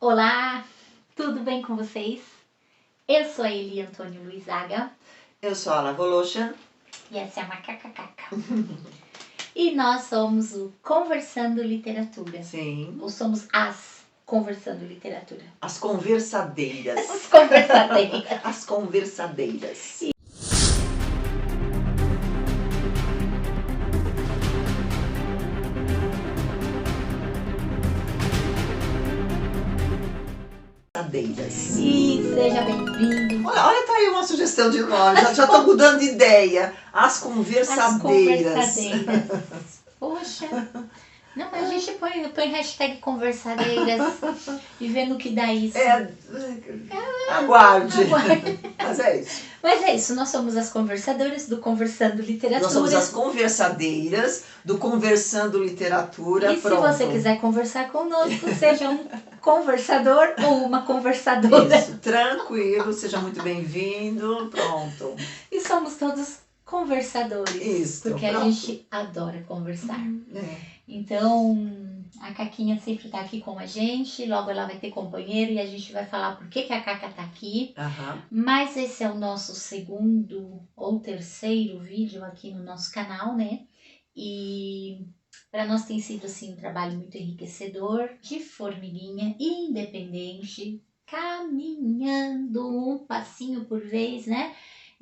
Olá, tudo bem com vocês? Eu sou a Eli Antônio Luizaga. Eu sou a Ala Volosha. E essa é a Macacacaca. E nós somos o Conversando Literatura. Sim. Ou somos as Conversando Literatura. As conversadeiras. As conversadeiras. As conversadeiras. E seja bem-vindo. Olha, tá aí uma sugestão de nome. Já tô mudando de ideia. As conversadeiras. As conversadeiras. Poxa. Não, mas a gente põe hashtag conversadeiras e vê no que dá isso. Aguarde. Mas é isso. Mas é isso, nós somos as conversadoras do Conversando Literatura. Nós somos as conversadeiras do Conversando Literatura. E Pronto. Se você quiser conversar conosco, seja um conversador ou uma conversadora. Isso, tranquilo, seja muito bem-vindo. Pronto. E somos todos conversadores. Isso, porque pronto. a gente adora conversar. Então, a Caquinha sempre tá aqui com a gente, logo ela vai ter companheiro e a gente vai falar por que a Caca tá aqui. Mas esse é o nosso segundo ou terceiro vídeo aqui no nosso canal, né? E para nós tem sido assim um trabalho muito enriquecedor, de formiguinha, independente, caminhando um passinho por vez, né?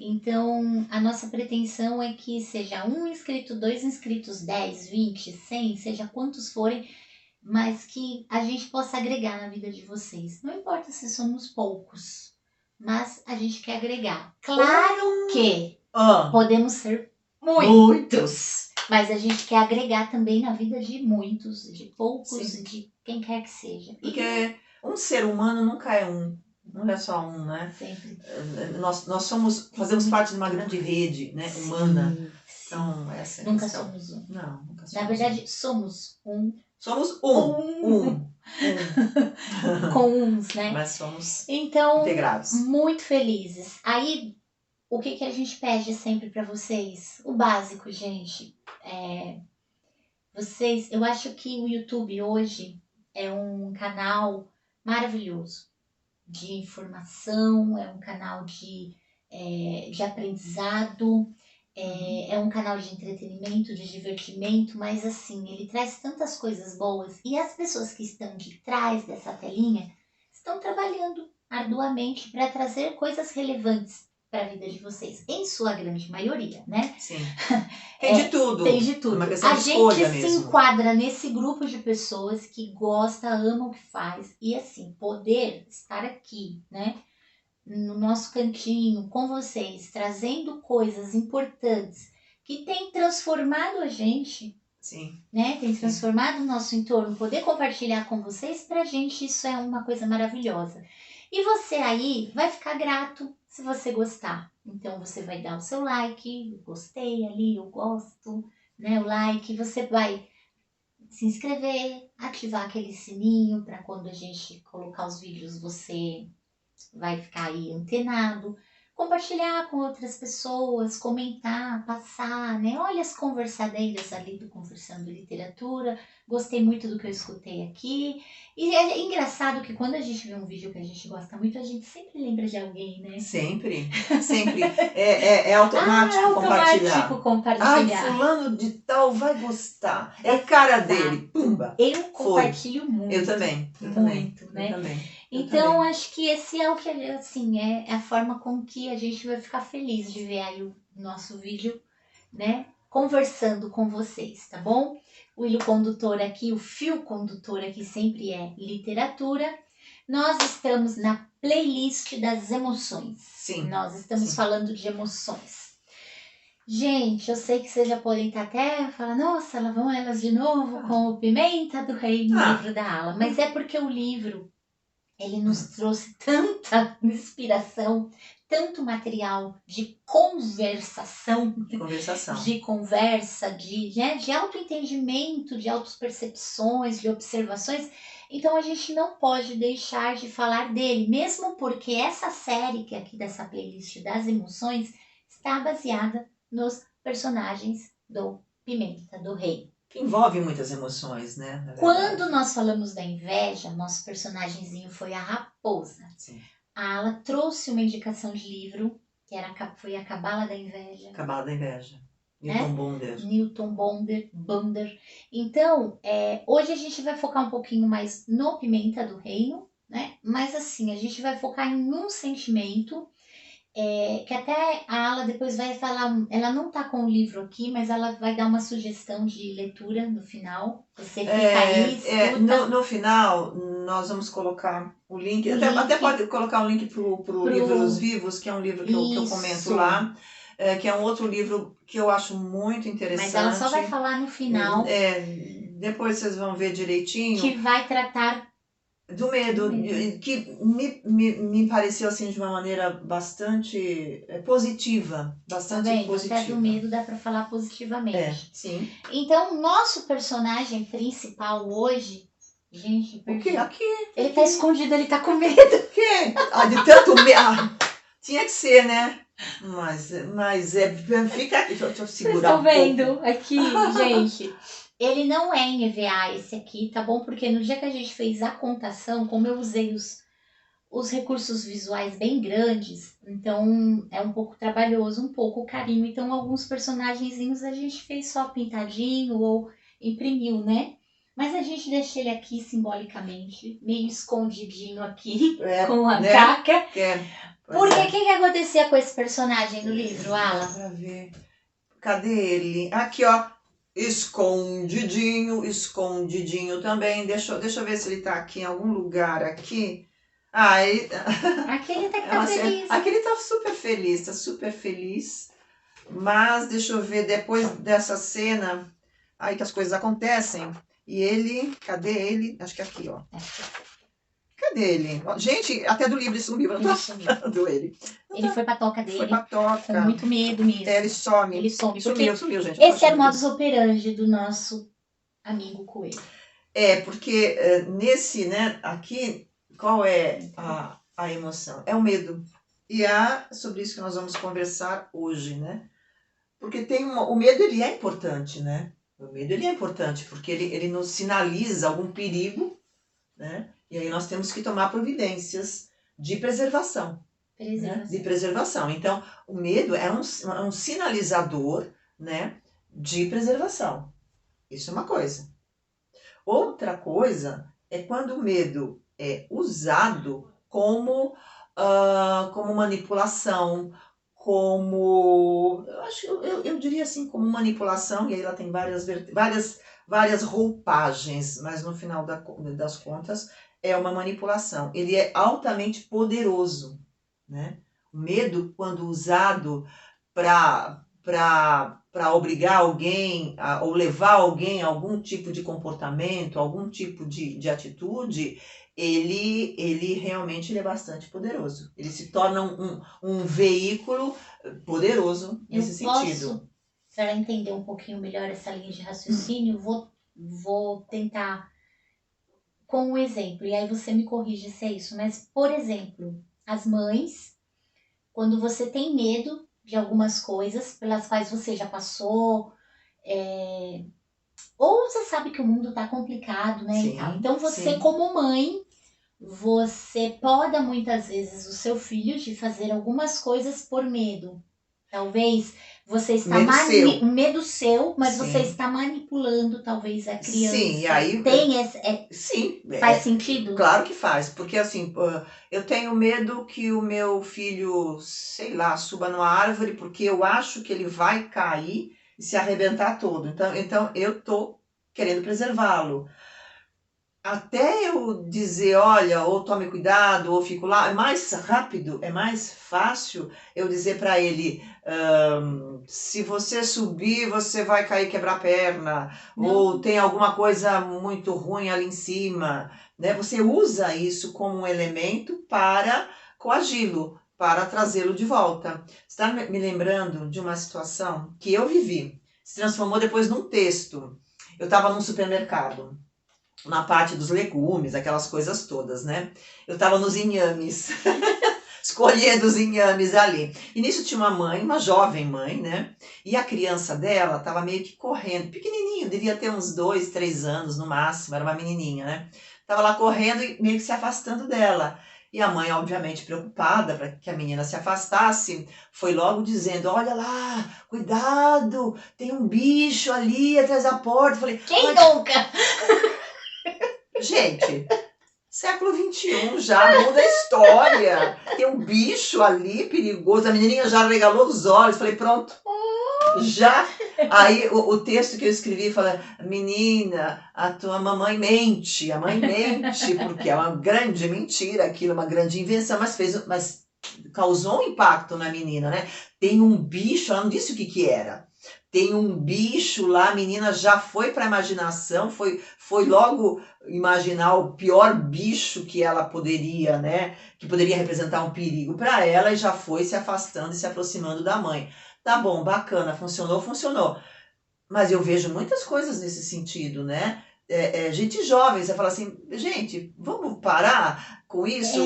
Então, a nossa pretensão é que seja 1 inscrito, 2 inscritos, 10, 20, 100, seja quantos forem, mas que a gente possa agregar na vida de vocês. Não importa se somos poucos, mas a gente quer agregar. Claro que podemos ser muitos, mas a gente quer agregar também na vida de muitos, de poucos e de quem quer que seja. Porque um ser humano nunca é um. Não é só um, né? Sempre. Nós fazemos parte de uma grande rede, né, humana. Então, essa é a nunca questão. Somos um. Não, nunca somos Na verdade, somos um. Somos um. Com uns, né? Mas somos então, integrados. Muito felizes. Aí, o que a gente pede sempre para vocês? O básico, gente. Eu acho que o YouTube hoje é um canal maravilhoso. De informação, é um canal de aprendizado, é um canal de entretenimento, de divertimento, mas assim, ele traz tantas coisas boas e as pessoas que estão de trás dessa telinha estão trabalhando arduamente para trazer coisas relevantes para a vida de vocês, em sua grande maioria, né? Sim. Tem de tudo. Tem de tudo. Uma questão a de gente escolha se mesmo. enquadra nesse grupo de pessoas que gosta, ama o que faz e assim, poder estar aqui, né? No nosso cantinho, com vocês, trazendo coisas importantes que tem transformado a gente, Sim. né? Tem transformado o nosso entorno, poder compartilhar com vocês, pra gente isso é uma coisa maravilhosa. E você aí vai ficar grato se você gostar. Então você vai dar o seu like, eu gostei ali, eu gosto, né? O like, você vai se inscrever, ativar aquele sininho para quando a gente colocar os vídeos você vai ficar aí antenado, compartilhar com outras pessoas, comentar, passar, né? Olha as conversadeiras ali do Conversando Literatura, gostei muito do que eu escutei aqui. E é engraçado que quando a gente vê um vídeo que a gente gosta muito, a gente sempre lembra de alguém, né? Sempre. É automático compartilhar. Ai, fulano de tal vai gostar. É a cara dele. Pumba. Eu compartilho muito. Eu também. Muito, né? Eu também. Então, acho que esse é o que, assim, é a forma com que a gente vai ficar feliz de ver aí o nosso vídeo, né? Conversando com vocês, tá bom? O hilo condutor aqui, o fio condutor aqui sempre é literatura. Nós estamos na playlist das emoções. Sim. Nós estamos falando de emoções. Gente, eu sei que vocês já podem estar até falando, nossa, lá vão elas de novo com o Pimenta do Rei no livro da Ala. Mas é porque o livro ele nos trouxe tanta inspiração, tanto material de conversação, de conversa, de autoentendimento, de autopercepções, de observações. Então a gente não pode deixar de falar dele, mesmo porque essa série que é aqui dessa playlist das emoções está baseada nos personagens do Pimenta do Rei. Que envolve muitas emoções, né? Quando nós falamos da inveja, nosso personagemzinho foi a raposa. Sim. A Ala trouxe uma indicação de livro, que foi A Cabala da Inveja. Cabala da Inveja. Newton Bonder. Newton Bonder. Então, hoje a gente vai focar um pouquinho mais no Pimenta do Reino, né? Mas assim, a gente vai focar em um sentimento que até a Ala depois vai falar, ela não tá com o livro aqui, mas ela vai dar uma sugestão de leitura no final. Você fica aí, escuta. No final, nós vamos colocar o link. Até pode colocar o link pro Livros Vivos, que é um livro que eu comento lá. Que é um outro livro que eu acho muito interessante. Mas ela só vai falar no final. Depois vocês vão ver direitinho. Que vai tratar do medo, que me pareceu assim de uma maneira bastante positiva. Bastante positiva. Até do medo dá para falar positivamente. Sim. Então, nosso personagem principal hoje... Gente, o quê? Aqui. Ele tá escondido, ele tá com medo. O quê? De tanto medo. Tinha que ser, né? Mas fica aqui, deixa eu segurar. Vocês estão vendo aqui, gente? Ele não é em EVA esse aqui, tá bom? Porque no dia que a gente fez a contação, como eu usei os recursos visuais bem grandes, então é um pouco trabalhoso, um pouco carinho. Então alguns personagenzinhos a gente fez só pintadinho ou imprimiu, né? Mas a gente deixa ele aqui simbolicamente, meio escondidinho aqui, com a caca. Porque o que acontecia com esse personagem no livro, Ala? Pra ver. Cadê ele? Aqui, ó. Escondidinho também. Deixa eu ver se ele tá aqui em algum lugar aqui. Aqui ele tá feliz. Aqui ele tá super feliz. Mas deixa eu ver, depois dessa cena, aí que as coisas acontecem. E ele, cadê ele? Acho que é aqui, ó. Cadê ele? Gente, até do livro sumiu, eu tô achando ele. Ele foi pra toca dele. Foi pra toca. Com muito medo mesmo. Ele some. Ele some. Sumiu, gente. Esse é o modus operandi do nosso amigo coelho. Porque nesse, né, aqui, qual é a emoção? É o medo. E sobre isso que nós vamos conversar hoje, né? Porque o medo, ele é importante, né? O medo, ele é importante, porque ele nos sinaliza algum perigo, né? E aí nós temos que tomar providências de preservação. Né? De preservação. Então, o medo é um sinalizador, né, de preservação. Isso é uma coisa. Outra coisa é quando o medo é usado como manipulação, eu diria assim, como manipulação, e aí ela tem várias roupagens, mas no final das contas é uma manipulação. Ele é altamente poderoso, né? O medo, quando usado para obrigar alguém ou levar alguém a algum tipo de comportamento, algum tipo de atitude, ele realmente é bastante poderoso. Ele se torna um veículo poderoso nesse sentido. Para entender um pouquinho melhor essa linha de raciocínio, vou tentar com um exemplo, e aí você me corrige se é isso, mas, por exemplo, as mães, quando você tem medo de algumas coisas pelas quais você já passou, ou você sabe que o mundo tá complicado, né? Sim, e tal. Então você, como mãe, você poda muitas vezes o seu filho de fazer algumas coisas por medo. Talvez você está um medo seu, mas você está manipulando talvez a criança. Sim, e aí tem sim, faz sentido? Claro que faz, porque assim, eu tenho medo que o meu filho, sei lá, suba numa árvore porque eu acho que ele vai cair e se arrebentar todo. Então eu tô querendo preservá-lo. Até eu dizer, olha, ou tome cuidado, ou fico lá, é mais rápido, é mais fácil eu dizer para ele, se você subir, você vai cair, quebrar a perna, ou tem alguma coisa muito ruim ali em cima, né? Você usa isso como um elemento para coagi-lo, para trazê-lo de volta. Você está me lembrando de uma situação que eu vivi, se transformou depois num texto. Eu estava num supermercado, na parte dos legumes, aquelas coisas todas, né? Eu tava nos inhames. escolhendo os inhames ali. E nisso tinha uma mãe, uma jovem mãe, né? E a criança dela estava meio que correndo, pequenininho, devia ter uns 2, 3 anos no máximo, era uma menininha, né? Tava lá correndo e meio que se afastando dela. E a mãe, obviamente, preocupada para que a menina se afastasse, foi logo dizendo, olha lá, cuidado, tem um bicho ali atrás da porta. Eu falei, quem nunca? Gente, século XXI já, muda a história. Tem um bicho ali perigoso. A menininha já regalou os olhos. Falei, pronto. Já. Aí o texto que eu escrevi fala, menina, a tua mamãe mente. A mãe mente, porque é uma grande mentira aquilo, uma grande invenção, mas causou um impacto na menina, né? Tem um bicho, ela não disse o que era. Tem um bicho lá, a menina já foi para a imaginação, foi logo imaginar o pior bicho que ela poderia, né? Que poderia representar um perigo para ela e já foi se afastando e se aproximando da mãe. Tá bom, bacana, funcionou, funcionou. Mas eu vejo muitas coisas nesse sentido, né? Gente jovem, você fala assim, gente, vamos parar com isso?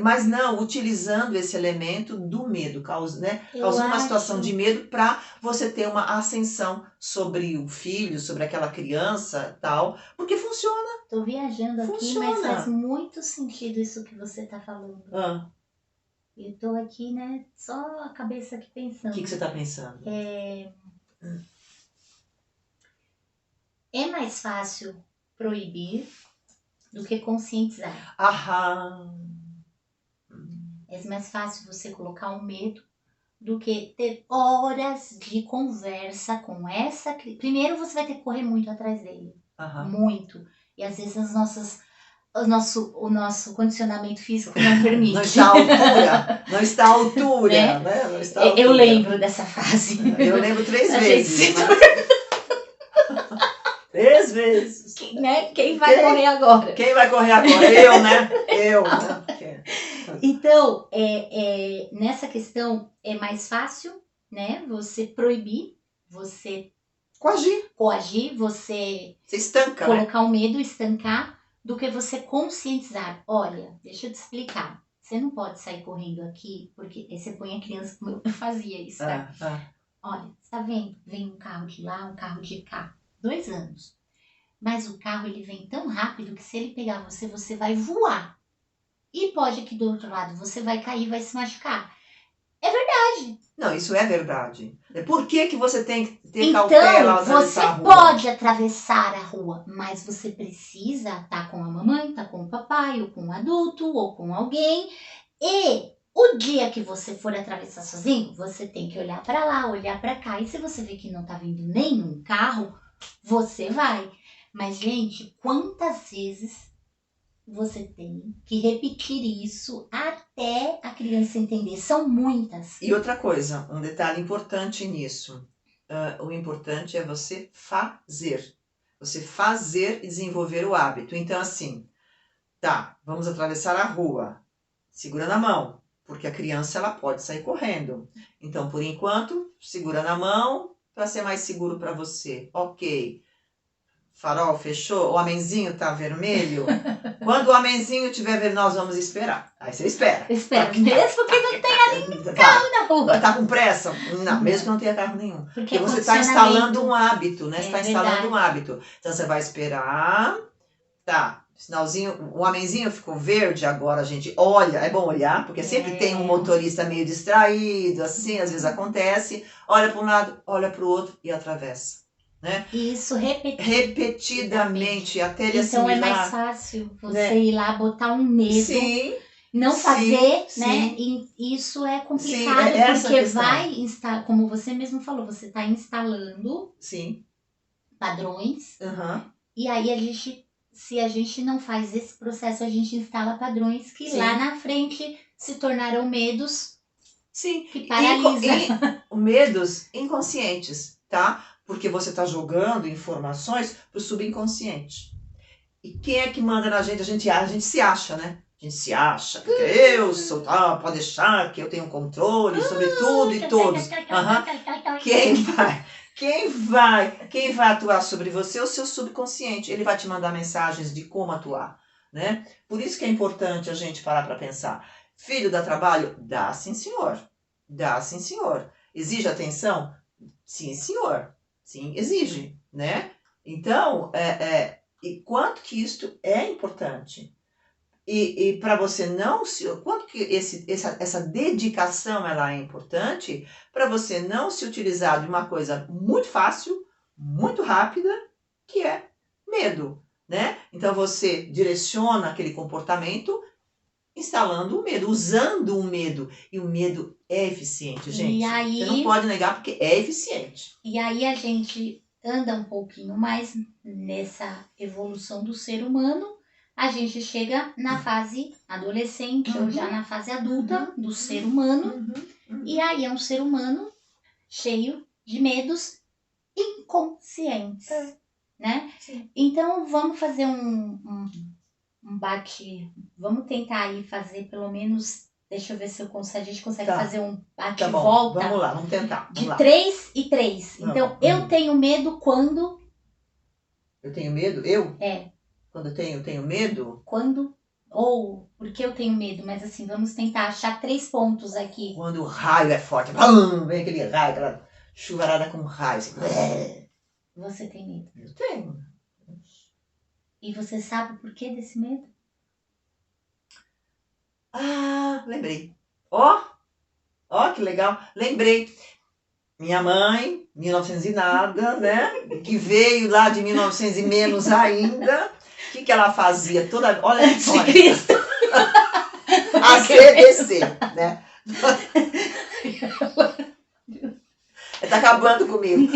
Mas não, utilizando esse elemento do medo, causando uma situação de medo para você ter uma ascensão sobre o filho, sobre aquela criança, tal, porque funciona. Tô viajando aqui, mas faz muito sentido isso que você tá falando. Eu tô aqui, né, só a cabeça aqui pensando. O que você tá pensando? É mais fácil proibir do que conscientizar. É mais fácil você colocar um medo do que ter horas de conversa com essa criança. Primeiro você vai ter que correr muito atrás dele. Muito. E às vezes o nosso condicionamento físico não permite. Não está à altura. Não está à altura. Né? Não está à altura. Eu lembro dessa fase. Eu lembro 3 vezes. 3 vezes. Quem vai correr agora? Quem vai correr agora? Eu, né? Eu. Então, nessa questão é mais fácil, né? Você proibir, você coagir, você estanca, colocar o medo, estancar, do que você conscientizar. Olha, deixa eu te explicar. Você não pode sair correndo aqui, porque você põe a criança como eu fazia isso, tá? Olha, você tá vendo? Vem um carro de lá, um carro de cá. 2 anos. Mas o carro, ele vem tão rápido que se ele pegar você, você vai voar. E pode que do outro lado você vai cair, vai se machucar. É verdade. Não, isso é verdade. Por que você tem que ter cautela ao atravessar a rua? Você pode atravessar a rua, mas você precisa estar com a mamãe, estar com o papai, ou com um adulto, ou com alguém. E o dia que você for atravessar sozinho, você tem que olhar para lá, olhar para cá. E se você vê que não tá vindo nenhum carro, você vai. Mas, gente, quantas vezes você tem que repetir isso até a criança entender? São muitas. E outra coisa, um detalhe importante nisso. O importante é você fazer. Você fazer e desenvolver o hábito. Então, assim, tá, vamos atravessar a rua. Segura na mão, porque a criança ela pode sair correndo. Então, por enquanto, segura na mão para ser mais seguro para você. Ok. Farol fechou? O homenzinho tá vermelho? Quando o homenzinho estiver vermelho, nós vamos esperar. Aí você espera. Espera, mesmo que não tenha carro na rua. Tá com pressa? Não, mesmo que não tenha carro nenhum. Porque você está instalando um hábito, né? Você está instalando um hábito. Então você vai esperar. Tá, sinalzinho, o homenzinho ficou verde agora, gente. Olha, é bom olhar, porque sempre tem um motorista meio distraído, assim, às vezes acontece. Olha para um lado, olha para o outro e atravessa. Né? Isso repetidamente até ele assimilar. Então é mais fácil você ir lá botar um medo, não fazer, né? E isso é complicado porque vai instalar, como você mesmo falou, você está instalando padrões. E aí se a gente não faz esse processo, a gente instala padrões que lá na frente se tornarão medos que paralisam. Medos inconscientes, tá? Porque você está jogando informações para o subconsciente. E quem é que manda na gente? A gente se acha, né? A gente se acha, porque eu sou, pode deixar que eu tenho controle sobre tudo e todos. Quem vai atuar sobre você é o seu subconsciente. Ele vai te mandar mensagens de como atuar, né? Por isso que é importante a gente parar para pensar. Filho dá trabalho? Dá, sim, senhor. Dá, sim, senhor. Exige atenção? Sim, senhor. Sim, exige, né? Então, e quanto que isto é importante? E para você não se... Quanto que essa dedicação ela é importante para você não se utilizar de uma coisa muito fácil, muito rápida, que é medo, né? Então você direciona aquele comportamento instalando o medo, usando o medo. E o medo é eficiente, gente. E aí, você não pode negar porque é eficiente. E aí a gente anda um pouquinho mais nessa evolução do ser humano, a gente chega na fase adolescente ou já na fase adulta do ser humano, e aí é um ser humano cheio de medos inconscientes, né? Sim. Então vamos fazer um vamos tentar aí fazer pelo menos, deixa eu ver se a gente consegue fazer um bate-volta. Vamos lá, vamos tentar. De 3 e 3. Então, eu tenho medo quando... Eu tenho medo? Eu? É. Quando eu tenho medo? Quando... Ou, porque eu tenho medo, mas assim, vamos tentar achar 3 pontos aqui. Quando o raio é forte. Bum, vem aquele raio, aquela chuvarada com raio. Assim. Você tem medo? Eu tenho. E você sabe o porquê desse medo? Ah, lembrei. Ó, que legal. Lembrei. Minha mãe, 1900 e nada, né? Que veio lá de 1900 e menos ainda. O que ela fazia? Olha a história. A CBC, né? Tá acabando comigo.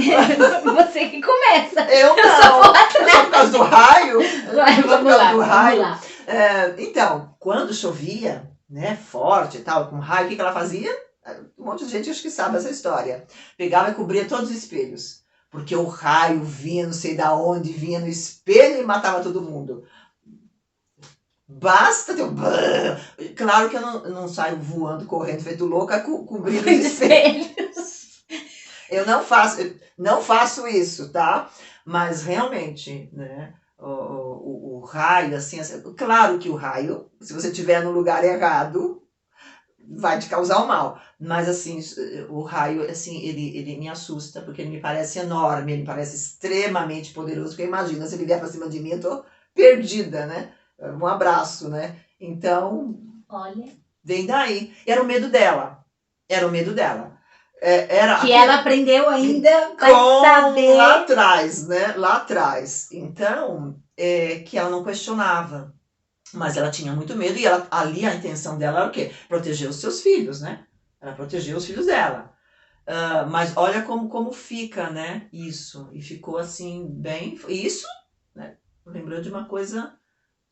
Você que começa. Eu não. Só por causa do raio. Vamos lá. Então, quando chovia, né, forte e tal, com raio, o que ela fazia? Um monte de gente acho que sabe essa história. Pegava e cobria todos os espelhos. Porque o raio vinha, não sei da onde, vinha no espelho e matava todo mundo. Basta ter Claro que eu não saio voando, correndo, feito louca, cobrindo os espelhos. Eu não faço isso, tá? Mas realmente, né? O raio, assim, claro que o raio, se você estiver no lugar errado, vai te causar o mal. Mas, assim, o raio, assim, ele me assusta, porque ele me parece enorme, ele me parece extremamente poderoso, porque imagina, se ele vier pra cima de mim, eu tô perdida, né? Um abraço, né? Então, olha, vem daí. Era o medo dela. Que ela aprendeu ainda a saber. Lá atrás, né? Lá atrás. Então, que ela não questionava. Mas ela tinha muito medo e ali a intenção dela era o quê? Proteger os seus filhos, né? Ela protegeu os filhos dela. Mas olha como fica, né? Isso. E ficou assim, bem... Isso, né? Lembrou de uma coisa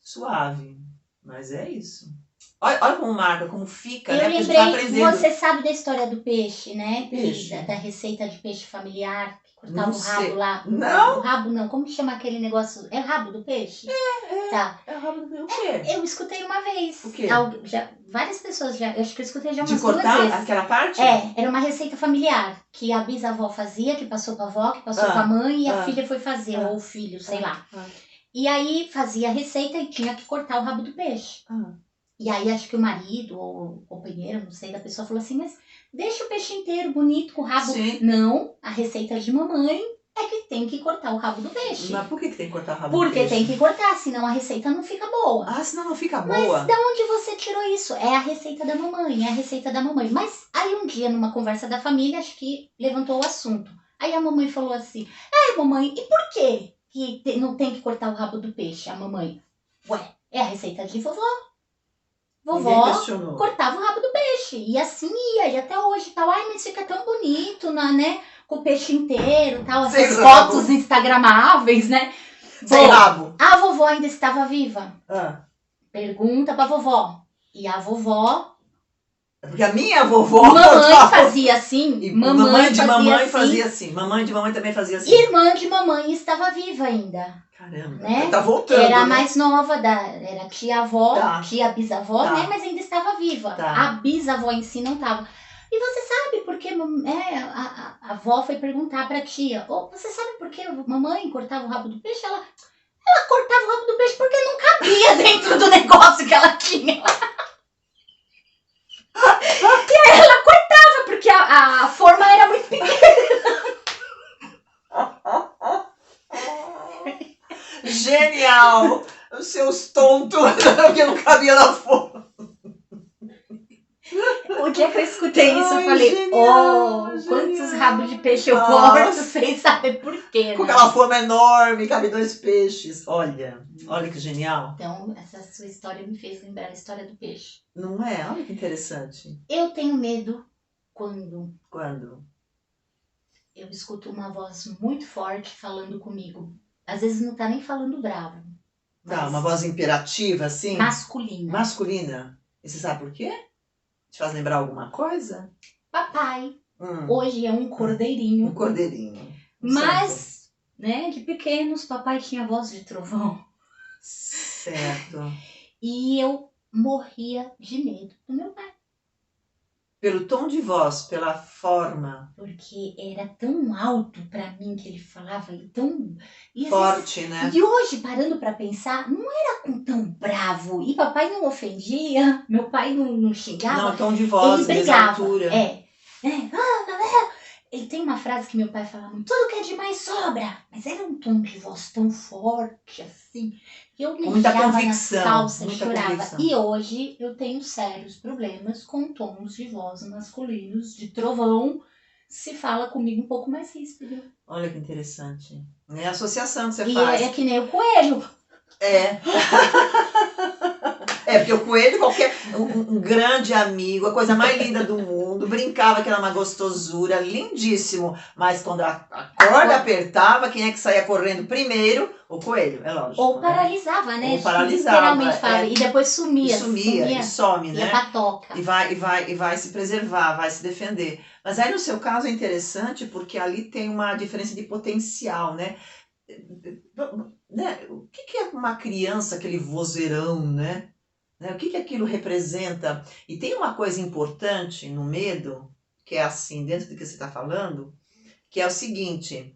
suave. Mas é isso. Olha como marca, como fica, eu né? Lembrei, porque a gente vai aprendendo. Você sabe da história do peixe, né? Peixe. Da receita de peixe familiar, que cortava Não o rabo sei. lá. Não? O rabo não, como chama aquele negócio? É rabo do peixe? Tá. É o rabo do peixe. O quê? Eu escutei uma vez. O quê? Várias pessoas já, eu acho que eu escutei já umas de cortar 2 vezes. Aquela parte? Era uma receita familiar, que a bisavó fazia, que passou pra avó, que passou pra mãe, e a filha foi fazer, ou o filho, sei lá. E aí fazia a receita e tinha que cortar o rabo do peixe. E aí acho que o marido ou o companheiro, não sei, da pessoa falou assim, mas deixa o peixe inteiro, bonito, com o rabo. Sim. Não, a receita de mamãe é que tem que cortar o rabo do peixe. Mas por que tem que cortar o rabo do peixe? Porque tem que cortar, senão a receita não fica boa. Ah, senão não fica boa? Mas da onde você tirou isso? É a receita da mamãe, Mas aí um dia, numa conversa da família, acho que levantou o assunto. Aí a mamãe falou assim, mamãe, e por quê que não tem que cortar o rabo do peixe, a mamãe? Ué, é a receita de vovó. Vovó cortava o rabo do peixe. E assim ia, e até hoje tal. Ai, mas fica tão bonito, né? Com o peixe inteiro, tal. Essas fotos instagramáveis, né? Sem rabo. A vovó ainda estava viva. Pergunta pra vovó. E a vovó... Porque a minha vovó... Mamãe fazia assim. Mamãe de mamãe fazia assim. Mamãe de mamãe também fazia assim. Irmã de mamãe estava viva ainda. Caramba, né? Tá voltando. Era a né? mais nova, era tia-avó, tia-bisavó, né? Mas ainda estava viva. A bisavó em si não estava. E você sabe por que a avó foi perguntar pra tia, você sabe por que mamãe cortava o rabo do peixe? Ela cortava o rabo do peixe porque não cabia dentro do negócio que ela tinha. genial! Os seus tontos, que não cabia na forma. O dia que eu escutei isso, eu falei, genial, quantos rabos de peixe eu Nossa. corto sem saber por quê, Com né? aquela forma enorme, cabe 2 peixes. Olha que genial. Então, essa sua história me fez lembrar a história do peixe. Não é? Olha que interessante. Eu tenho medo quando eu escuto uma voz muito forte falando comigo. Às vezes não tá nem falando bravo. Tá, uma voz imperativa, assim? Masculina. Masculina. E você sabe por quê? Te faz lembrar alguma coisa? Papai, hoje é um cordeirinho. Um cordeirinho. Mas, né, de pequenos, papai tinha voz de trovão. Certo. E eu morria de medo do meu pai. Pelo tom de voz, pela forma. Porque era tão alto pra mim que ele falava e tão... E forte, vezes, né? E hoje, parando pra pensar, não era com tão bravo. E papai não ofendia, meu pai não xingava. Não, tom de voz, ele brigava. Altura. Ele tem uma frase que meu pai falava, tudo que é demais sobra. Mas era um tom de voz tão forte, assim, que eu me mijava nas calças e chorava. Convicção. E hoje eu tenho sérios problemas com tons de voz masculinos, de trovão, se fala comigo um pouco mais ríspido. Olha que interessante. É a associação que você faz. E é que nem o coelho. É. Porque o coelho, um grande amigo, a coisa mais linda do mundo, brincava que era uma gostosura, lindíssimo. Mas quando a corda apertava, quem é que saía correndo primeiro? O coelho, é lógico. Ou paralisava, né? Ou paralisava. Literalmente falava. E depois sumia. E some, né? E a patoca. E vai se preservar, vai se defender. Mas aí no seu caso é interessante porque ali tem uma diferença de potencial, né? O que é uma criança, aquele vozeirão, né? O que aquilo representa? E tem uma coisa importante no medo, que é assim, dentro do que você está falando, que é o seguinte,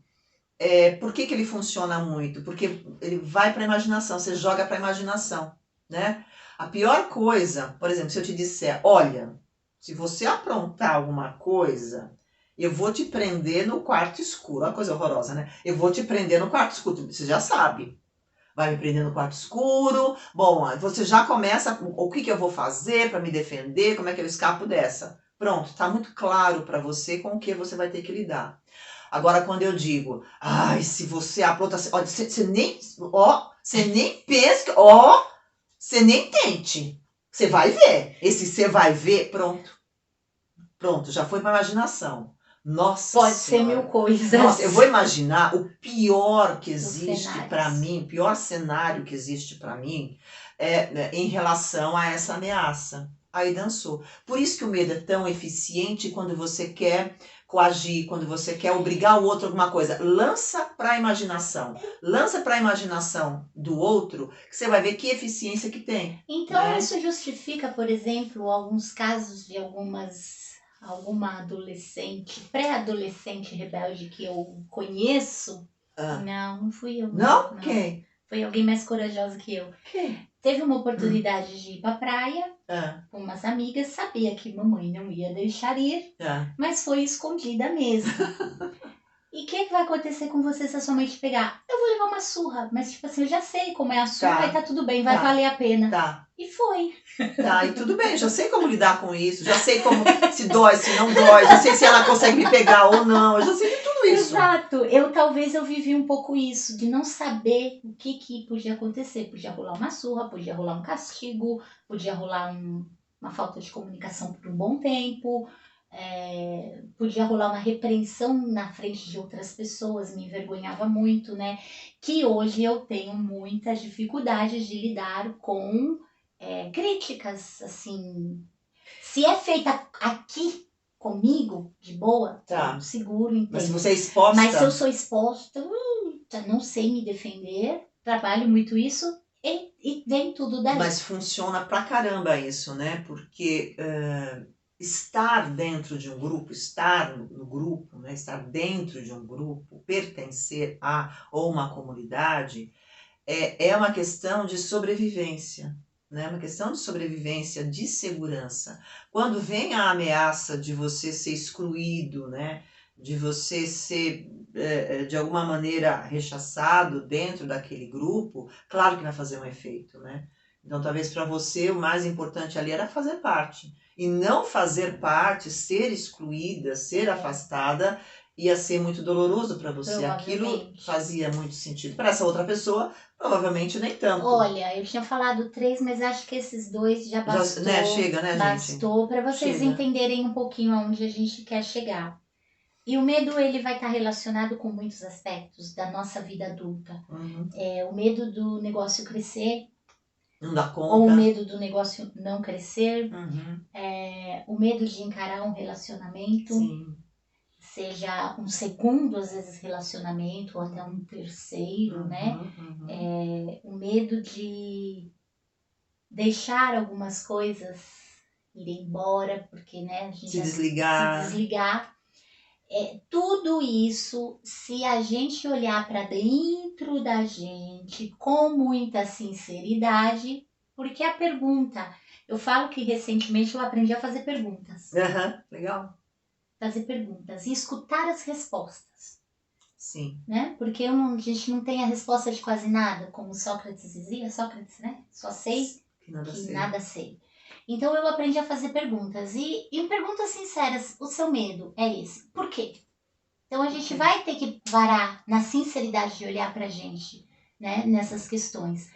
por que ele funciona muito? Porque ele vai para a imaginação, você joga para a imaginação, né? A pior coisa, por exemplo, se eu te disser, olha, se você aprontar alguma coisa, eu vou te prender no quarto escuro. Olha a coisa horrorosa, né? Eu vou te prender no quarto escuro, você já sabe. Vai me prender no quarto escuro. Bom, você já começa, o que eu vou fazer para me defender, como é que eu escapo dessa? Pronto, tá muito claro para você com o que você vai ter que lidar. Agora, quando eu digo, se você apronta, olha, você nem pensa, você nem tente. Você vai ver. Esse você vai ver, pronto, já foi para imaginação. Nossa Pode senhora. ser mil coisas. Nossa, eu vou imaginar o pior que existe para mim, o pior cenário que existe para mim em relação a essa ameaça. Aí dançou. Por isso que o medo é tão eficiente quando você quer coagir, quando você quer obrigar o outro a alguma coisa. Lança para a imaginação. Lança para a imaginação do outro, que você vai ver que eficiência que tem. Então, né? Isso justifica, por exemplo, alguns casos de alguma adolescente, pré-adolescente rebelde que eu conheço. Não fui eu. Não? Quem? Foi alguém mais corajoso que eu. Quem? Teve uma oportunidade de ir pra praia com umas amigas, sabia que mamãe não ia deixar ir, mas foi escondida mesmo. E o que vai acontecer com você se a sua mãe te pegar? Eu vou levar uma surra, mas tipo assim, eu já sei como é a surra e tá tudo bem, vai valer a pena. E foi. E tudo bem, já sei como lidar com isso, já sei como, se dói, se não dói, já sei se ela consegue me pegar ou não, eu já sei de tudo isso. Exato, talvez eu vivi um pouco isso, de não saber o que podia acontecer. Podia rolar uma surra, podia rolar um castigo, podia rolar uma falta de comunicação por um bom tempo, podia rolar uma repreensão na frente de outras pessoas, me envergonhava muito, né? Que hoje eu tenho muitas dificuldades de lidar com críticas, assim. Se é feita aqui comigo, de boa, eu seguro, entendo. Mas se você é exposta... Mas se eu sou exposta, não sei me defender, trabalho muito isso e vem tudo daí. Mas funciona pra caramba isso, né? Porque estar dentro de um grupo, estar no grupo, né? Estar dentro de um grupo, pertencer a ou uma comunidade, é uma questão de sobrevivência. Né? Uma questão de sobrevivência, de segurança. Quando vem a ameaça de você ser excluído, né? De você ser de alguma maneira rechaçado dentro daquele grupo, claro que vai fazer um efeito, né? Então, talvez para você o mais importante ali era fazer parte. E não fazer parte, ser excluída, ser afastada, ia ser muito doloroso para você. Aquilo fazia muito sentido. Para essa outra pessoa, provavelmente nem tanto. Olha, eu tinha falado 3, mas acho que esses 2 já bastou. Né? Chega, né, bastou para vocês entenderem um pouquinho aonde a gente quer chegar. E o medo, ele vai estar relacionado com muitos aspectos da nossa vida adulta. O medo do negócio crescer. Não dá conta. Ou o medo do negócio não crescer. O medo de encarar um relacionamento. Sim. Seja um segundo, às vezes, relacionamento, ou até um terceiro, né? O medo de deixar algumas coisas ir embora, porque, né? A gente se desligar. Tudo isso, se a gente olhar para dentro da gente com muita sinceridade, porque a pergunta, eu falo que recentemente eu aprendi a fazer perguntas. Legal. Fazer perguntas e escutar as respostas. Sim. Né? Porque a gente não tem a resposta de quase nada, como Sócrates dizia, né? Só sei que nada sei. Então eu aprendi a fazer perguntas e perguntas sinceras. O seu medo é esse. Por quê? Então a gente vai ter que varar na sinceridade de olhar pra gente, né? Nessas questões.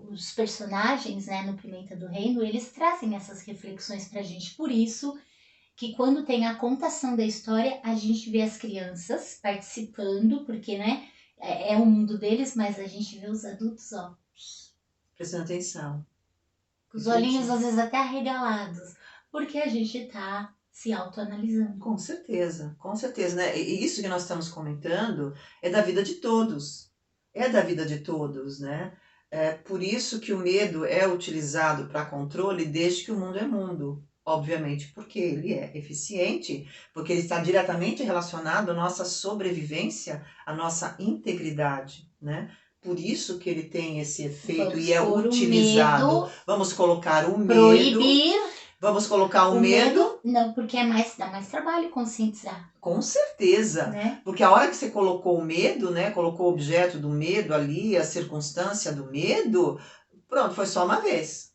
Os personagens, né, no Pimenta do Reino, eles trazem essas reflexões pra gente. Por isso que quando tem a contação da história, a gente vê as crianças participando, porque, né, é o mundo deles, mas a gente vê os adultos, ó, prestando atenção. Com os olhinhos às vezes até arregalados, porque a gente tá se autoanalisando. Com certeza, né? E isso que nós estamos comentando é da vida de todos. É da vida de todos, né? É por isso que o medo é utilizado para controle desde que o mundo é mundo. Obviamente, porque ele é eficiente, porque ele está diretamente relacionado à nossa sobrevivência, à nossa integridade, né? Por isso que ele tem esse efeito e é utilizado. Vamos colocar o medo. Proibir. Vamos colocar o medo. Não, porque dá mais trabalho conscientizar. Com certeza. Né? Porque a hora que você colocou o medo, né? Colocou o objeto do medo ali, a circunstância do medo, pronto, foi só uma vez.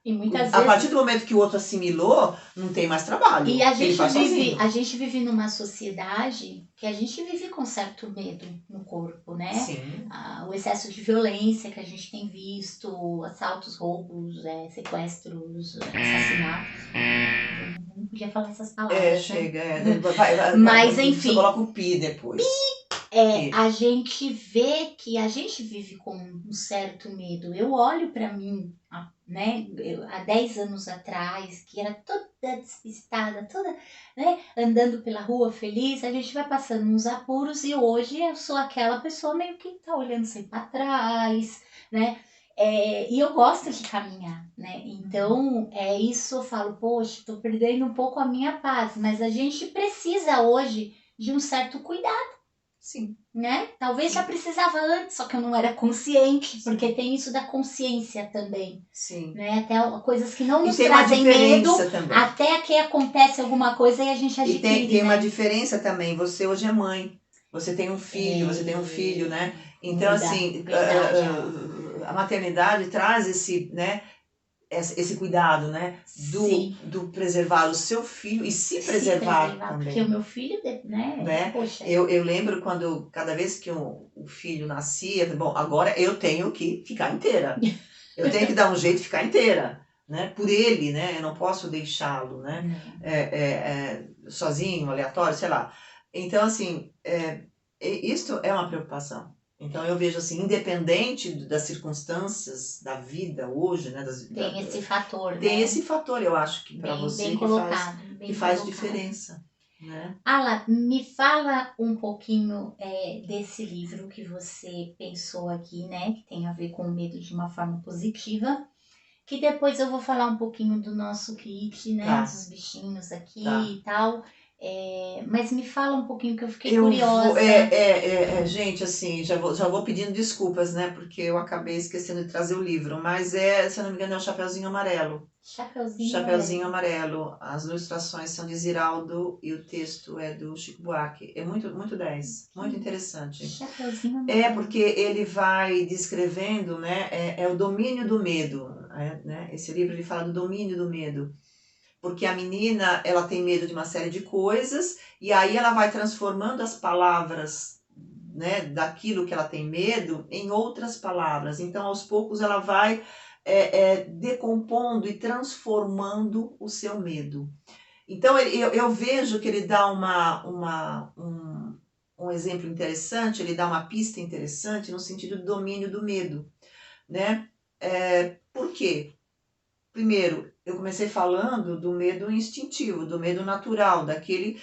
E muitas vezes... A partir do momento que o outro assimilou, não tem mais trabalho. E a gente vive numa sociedade que a gente vive com certo medo no corpo, né? Sim. O excesso de violência que a gente tem visto, assaltos, roubos, sequestros, assassinatos. Não podia falar essas palavras. Chega. Mas enfim. Você coloca o pi depois. A gente vê que a gente vive com um certo medo. Eu olho para mim, né, há 10 anos atrás, que era toda despistada, toda, né, andando pela rua feliz, a gente vai passando uns apuros e hoje eu sou aquela pessoa meio que tá olhando sempre para trás, né? E eu gosto de caminhar, né? Então, isso eu falo, poxa, tô perdendo um pouco a minha paz, mas a gente precisa hoje de um certo cuidado. Sim. Né? Talvez já precisava antes, só que eu não era consciente, porque tem isso da consciência também. Sim. Né? Até coisas que não nos trazem medo, também. até que acontece alguma coisa e a gente adquire. E tem uma diferença também, você hoje é mãe, você tem um filho, né? Então, assim, a maternidade traz esse, né? Esse cuidado, né? Do preservar o seu filho e se preservar também. Porque o meu filho, né? Poxa. Eu lembro quando, cada vez que o filho nascia, bom, agora eu tenho que ficar inteira. Eu tenho que dar um jeito de ficar inteira, né? Por ele, né? Eu não posso deixá-lo, né? Sozinho, aleatório, sei lá. Então, assim, isto é uma preocupação. Então eu vejo assim, independente das circunstâncias da vida hoje, né? Tem esse fator, né? Tem esse fator, eu acho que para você que faz diferença. Né? Ala, me fala um pouquinho desse livro que você pensou aqui, né? Que tem a ver com o medo de uma forma positiva. Que depois eu vou falar um pouquinho do nosso kit, né? Dos bichinhos aqui e tal. Mas me fala um pouquinho que eu fiquei curiosa. Gente, assim, já vou pedindo desculpas, né? Porque eu acabei esquecendo de trazer o livro. Mas se eu não me engano, é o Chapeuzinho Amarelo. Chapeuzinho Amarelo. As ilustrações são de Ziraldo e o texto é do Chico Buarque. É muito, muito 10. Muito interessante. Chapeuzinho Amarelo. Porque ele vai descrevendo, né? É o domínio do medo. Né? Esse livro ele fala do domínio do medo. Porque a menina, ela tem medo de uma série de coisas, e aí ela vai transformando as palavras, né, daquilo que ela tem medo em outras palavras. Então, aos poucos, ela vai decompondo e transformando o seu medo. Então, eu vejo que ele dá um exemplo interessante, ele dá uma pista interessante no sentido do domínio do medo, né? Por quê? Primeiro, eu comecei falando do medo instintivo, do medo natural, daqueles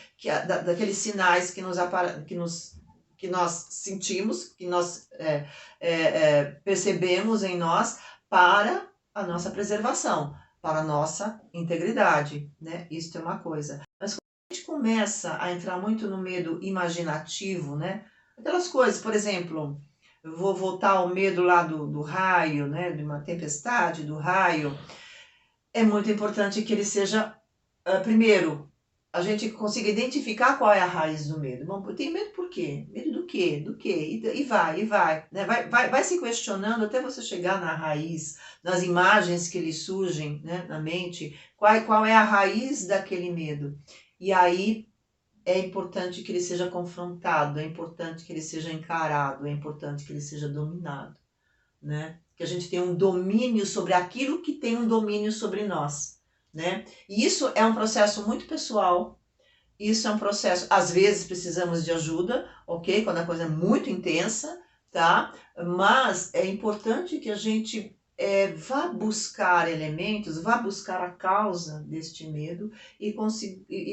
sinais que nós sentimos, que nós percebemos em nós para a nossa preservação, para a nossa integridade, né? Isso é uma coisa. Mas quando a gente começa a entrar muito no medo imaginativo, né? Aquelas coisas, por exemplo, eu vou voltar ao medo lá do raio, né? De uma tempestade, do raio. É muito importante que ele seja, primeiro, a gente consiga identificar qual é a raiz do medo. Bom, tem medo por quê? Medo do quê? Do quê? E vai. Né? Vai se questionando até você chegar na raiz, nas imagens que lhe surgem, né, na mente, qual é a raiz daquele medo. E aí é importante que ele seja confrontado, é importante que ele seja encarado, é importante que ele seja dominado, né? Que a gente tem um domínio sobre aquilo que tem um domínio sobre nós, né? E isso é um processo muito pessoal, isso é um processo, às vezes precisamos de ajuda, ok? Quando a coisa é muito intensa, tá? Mas é importante que a gente vá buscar elementos, vá buscar a causa deste medo e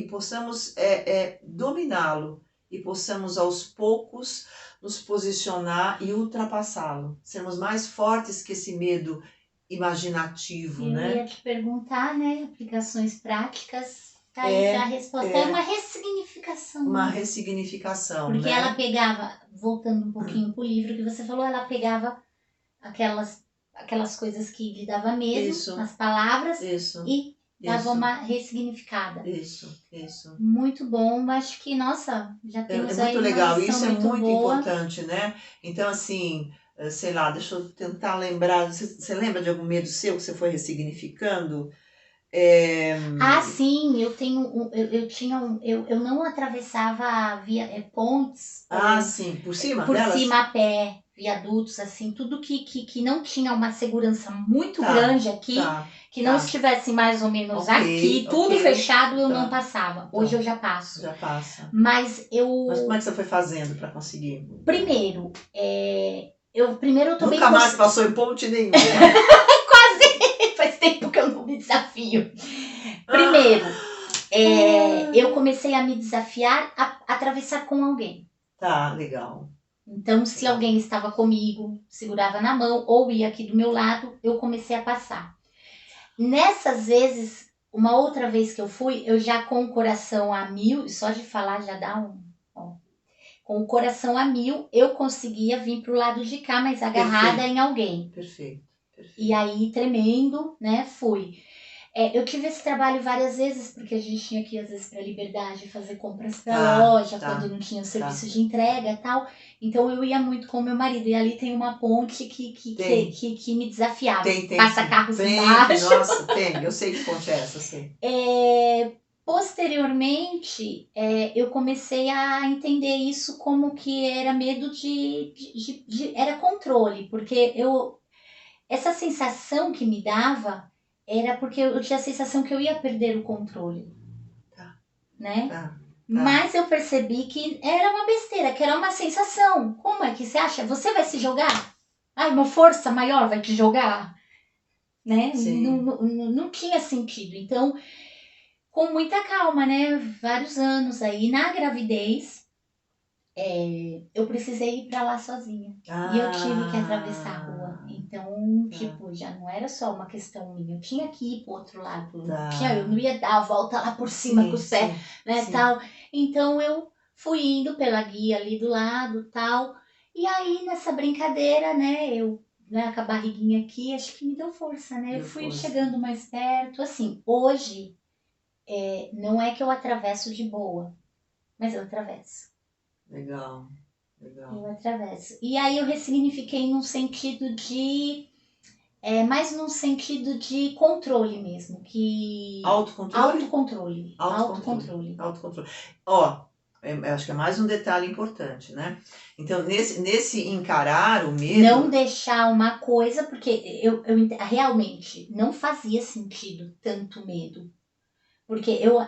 possamos dominá-lo, e possamos aos poucos nos posicionar e ultrapassá-lo, sermos mais fortes que esse medo imaginativo, né? Eu ia te perguntar, né, aplicações práticas, tá aí já a resposta. É uma ressignificação. Uma ressignificação, porque, né? ela pegava, voltando um pouquinho pro livro que você falou, ela pegava aquelas coisas que lhe dava medo, Isso. as palavras, Isso. e dava Isso. uma ressignificada. Isso. Muito bom, acho que, nossa, já temos aí muito legal, uma lição isso é muito boa. importante, né? Então, assim, sei lá, deixa eu tentar lembrar, você lembra de algum medo seu que você foi ressignificando? Sim, eu não atravessava pontes. Sim, por cima por delas? cima a pé, viadutos, assim, tudo que não tinha uma segurança muito grande aqui, que não estivesse mais ou menos aqui, tudo fechado, eu não passava. Hoje eu já passo. Já passa. Mas como é que você foi fazendo para conseguir? Primeiro, eu tô Nunca mais passou em ponte nenhuma. Quase! Faz tempo que eu não me desafio. Primeiro, eu comecei a me desafiar a atravessar com alguém. Tá, legal. Então, se alguém estava comigo, segurava na mão ou ia aqui do meu lado, eu comecei a passar. Nessas vezes, uma outra vez que eu fui, eu já com o coração a mil, só de falar já dá com o coração a mil, eu conseguia vir pro lado de cá, mas agarrada em alguém. Perfeito. E aí, tremendo, né, fui. Eu tive esse trabalho várias vezes, porque a gente tinha que ir, às vezes, para a Liberdade, fazer compras para loja, quando não tinha o serviço de entrega e tal. Então, eu ia muito com o meu marido. E ali tem uma ponte que me desafiava. Passa carros embaixo. Nossa, tem. Eu sei que ponte é essa, sei. Posteriormente, eu comecei a entender isso como que era medo era controle. Porque essa sensação que me dava era porque eu tinha a sensação que eu ia perder o controle, né? Mas eu percebi que era uma besteira, que era uma sensação. Como é que você acha? Você vai se jogar? Uma força maior vai te jogar? Né? Não tinha sentido. Então, com muita calma, né? Vários anos aí, na gravidez, eu precisei ir pra lá sozinha. E eu tive que atravessar a rua. Então, tipo, já não era só uma questão minha. Eu tinha que ir pro outro lado. Eu não ia dar a volta lá por cima com os pés, né, tal. Então, eu fui indo pela guia ali do lado, tal. E aí, nessa brincadeira, né, com a barriguinha aqui, acho que me deu força, né? Eu fui chegando mais perto. Assim, hoje, não é que eu atravesso de boa, mas eu atravesso. Legal. Eu atravesso. E aí eu ressignifiquei num sentido de... mais num sentido de controle mesmo. Autocontrole. Ó, acho que é mais um detalhe importante, né? Então, nesse encarar o medo... Não deixar uma coisa, porque eu realmente não fazia sentido tanto medo. Porque eu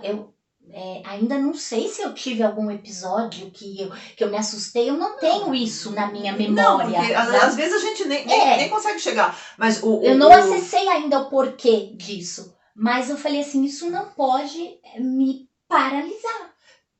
ainda não sei se eu tive algum episódio que eu me assustei. Eu não tenho isso na minha memória. Não, porque às vezes a gente nem consegue chegar. Mas eu não acessei ainda o porquê disso. Mas eu falei assim, isso não pode me paralisar,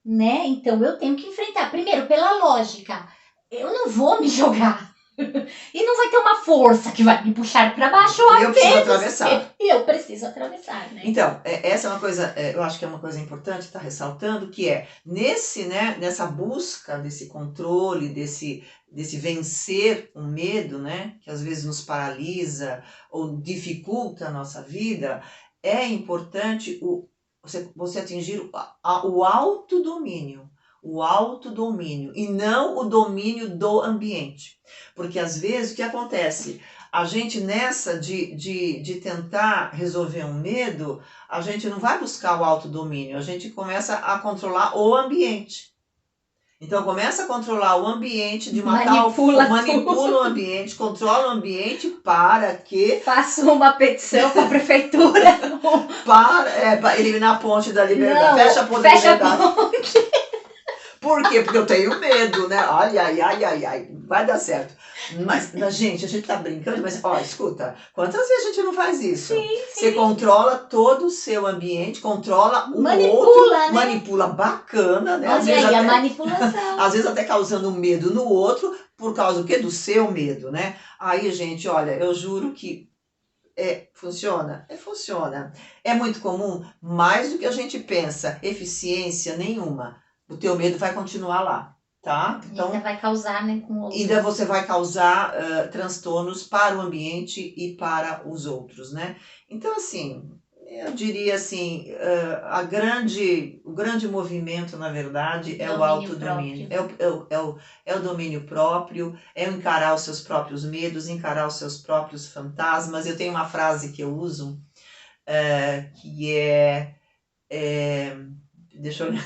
né? Então eu tenho que enfrentar. Primeiro, pela lógica, eu não vou me jogar. E não vai ter uma força que vai me puxar para baixo. Eu preciso atravessar. E eu preciso atravessar, né? Então, essa é uma coisa, eu acho que é uma coisa importante estar ressaltando, que é nessa busca desse controle, desse vencer o medo, né? Que às vezes nos paralisa ou dificulta a nossa vida, é importante você atingir o autodomínio. O autodomínio e não o domínio do ambiente. Porque às vezes o que acontece? A gente nessa de tentar resolver um medo, a gente não vai buscar o autodomínio, a gente começa a controlar o ambiente. Então começa a controlar o ambiente de uma manipula o ambiente, controla o ambiente para que... Faça uma petição para a prefeitura. para eliminar a ponte da liberdade. Fecha a ponte da liberdade. Por quê? Porque eu tenho medo, né? Ai, vai dar certo. Mas gente, a gente tá brincando, mas escuta, quantas vezes a gente não faz isso? Sim. Você controla todo o seu ambiente, controla o outro, né? Manipula bacana, né? Às vezes a manipulação. Às vezes até causando medo no outro, por causa do quê? Do seu medo, né? Aí, gente, olha, eu juro que funciona? Funciona. É muito comum, mais do que a gente pensa, eficiência nenhuma. O teu medo vai continuar lá, tá? Então, ainda vai causar, né, com outros. Ainda você vai causar transtornos para o ambiente e para os outros, né? Então, assim, eu diria assim, o grande movimento, na verdade, é o autodomínio. É o domínio próprio, é encarar os seus próprios medos, encarar os seus próprios fantasmas. Eu tenho uma frase que eu uso, que deixa eu olhar.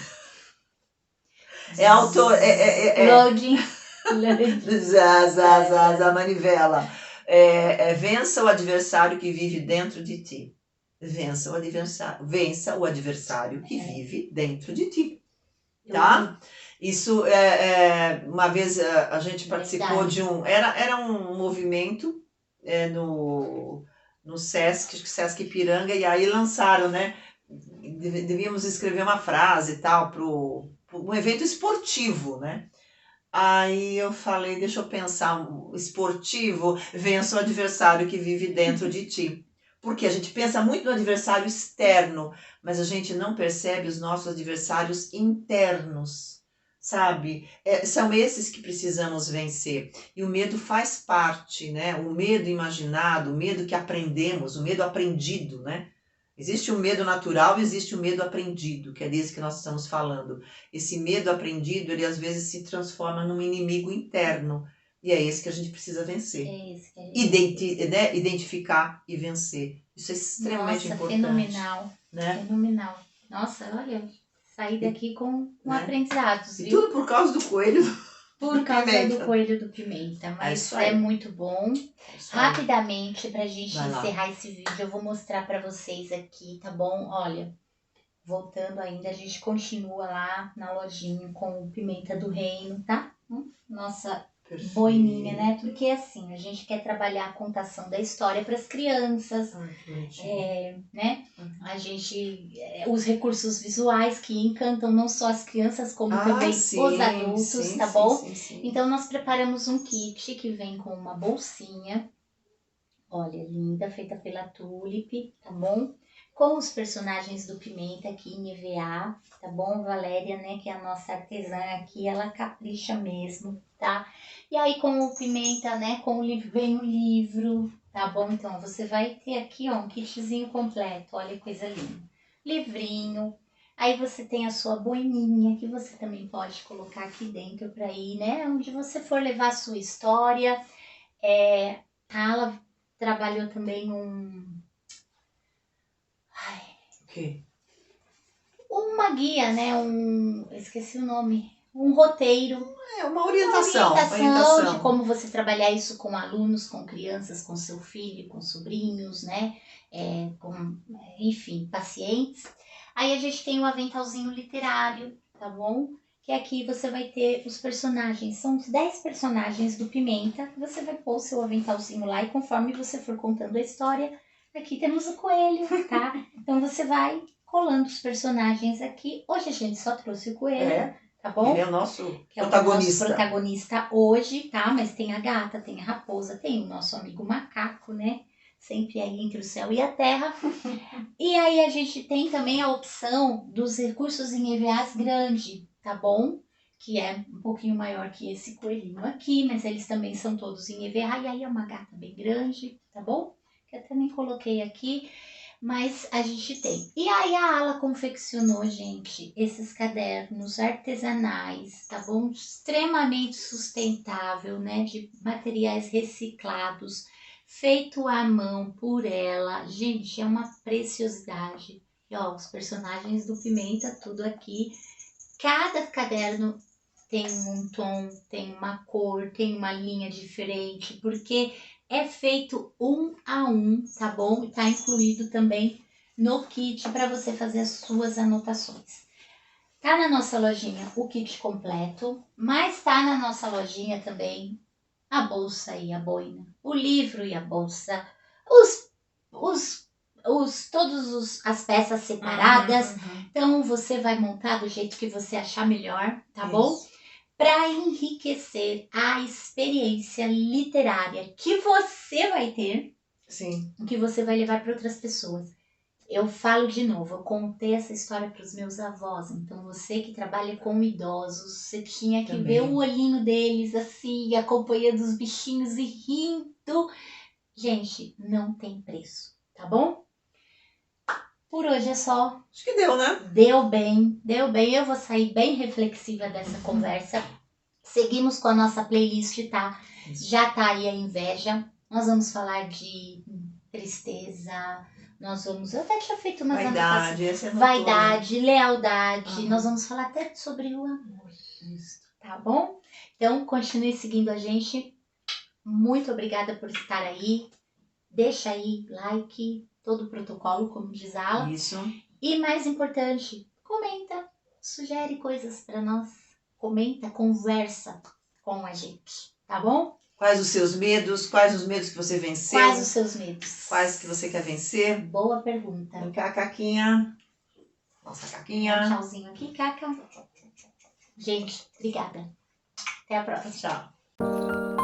Loading. A manivela. Vença o adversário que vive dentro de ti. Vença o adversário que vive dentro de ti. Tá? Isso uma vez a gente participou de era um movimento no Sesc Ipiranga, e aí lançaram, né? Devíamos escrever uma frase e tal para um evento esportivo, né? Aí eu falei, deixa eu pensar, esportivo, vença o adversário que vive dentro de ti. Porque a gente pensa muito no adversário externo, mas a gente não percebe os nossos adversários internos, sabe? São esses que precisamos vencer. E o medo faz parte, né? O medo imaginado, o medo que aprendemos, o medo aprendido, né? Existe o medo natural e existe o medo aprendido, que é desse que nós estamos falando. Esse medo aprendido, ele às vezes se transforma num inimigo interno. E é esse que a gente precisa vencer. Identificar e vencer. Isso é extremamente importante. Fenomenal. Né? Fenomenal. Nossa, olha, saí daqui com aprendizados. E tudo por causa do coelho Por causa do coelho do pimenta, mas é muito bom. Rapidamente, pra gente encerrar esse vídeo, eu vou mostrar pra vocês aqui, tá bom? Olha, voltando ainda, a gente continua lá na lojinha com o Pimenta do Reino, tá? Nossa boininha, né? Porque assim, a gente quer trabalhar a contação da história para as crianças, né? A gente, os recursos visuais que encantam não só as crianças, como também os adultos, tá bom? Então, nós preparamos um kit que vem com uma bolsinha, Olha, linda, feita pela Tulip, tá bom? Com os personagens do Pimenta aqui em EVA, tá bom? Valéria, né, que é a nossa artesã aqui, ela capricha mesmo, tá? E aí com o Pimenta, né, com o livro, vem o livro, tá bom? Então você vai ter aqui, ó, um kitzinho completo, olha que coisa linda. Livrinho, aí você tem a sua boininha, que você também pode colocar aqui dentro para ir, né, onde você for levar a sua história. Ela trabalhou também Ok. uma guia, né? Esqueci o nome. Um roteiro. Uma orientação. Uma orientação de como você trabalhar isso com alunos, com crianças, com seu filho, com sobrinhos, né? Enfim, pacientes. Aí a gente tem o aventalzinho literário, tá bom? Que aqui você vai ter os personagens. São os 10 personagens do Pimenta. Você vai pôr o seu aventalzinho lá e conforme você for contando a história, aqui temos o coelho, tá? Então você vai colando os personagens aqui. Hoje a gente só trouxe o coelho, tá bom? Ele é o nosso que é protagonista. O nosso protagonista hoje, tá? Mas tem a gata, tem a raposa, tem o nosso amigo macaco, né? Sempre aí entre o céu e a terra. E aí a gente tem também a opção dos recursos em EVAs grande, tá bom? Que é um pouquinho maior que esse coelhinho aqui, mas eles também são todos em EVA. E aí é uma gata bem grande, tá bom? Que eu também coloquei aqui. Mas a gente tem. E aí a Ala confeccionou, gente, esses cadernos artesanais, tá bom? Extremamente sustentável, né? De materiais reciclados, feito à mão por ela. Gente, é uma preciosidade. E ó, os personagens do Pimenta, tudo aqui. Cada caderno tem um tom, tem uma cor, tem uma linha diferente, porque é feito um a um, tá bom? E tá incluído também no kit para você fazer as suas anotações. Tá na nossa lojinha o kit completo, mas tá na nossa lojinha também a bolsa e a boina, o livro e a bolsa, todas as peças separadas. Então você vai montar do jeito que você achar melhor, tá bom? Para enriquecer a experiência literária que você vai ter, sim, que você vai levar para outras pessoas. Eu falo de novo, eu contei essa história para os meus avós, então você que trabalha com idosos, você tinha que ver o olhinho deles assim, acompanhando os bichinhos e rindo. Gente, não tem preço, tá bom? Por hoje é só. Acho que deu, né? Deu bem. Eu vou sair bem reflexiva dessa conversa. Seguimos com a nossa playlist, tá? Já tá aí a inveja. Nós vamos falar de tristeza. Eu até tinha feito umas anotações. Vaidade, lealdade. Nós vamos falar até sobre o amor. Isso. Tá bom? Então, continue seguindo a gente. Muito obrigada por estar aí. Deixa aí like, todo o protocolo, como diz a Ala. Isso. E mais importante, comenta, sugere coisas para nós. Comenta, conversa com a gente, tá bom? Quais os seus medos? Quais os medos que você venceu? Quais os seus medos? Quais que você quer vencer? Boa pergunta. Vem cá, Caquinha. Nossa, Caquinha. Um tchauzinho aqui, Caca. Gente, obrigada. Até a próxima. Tchau.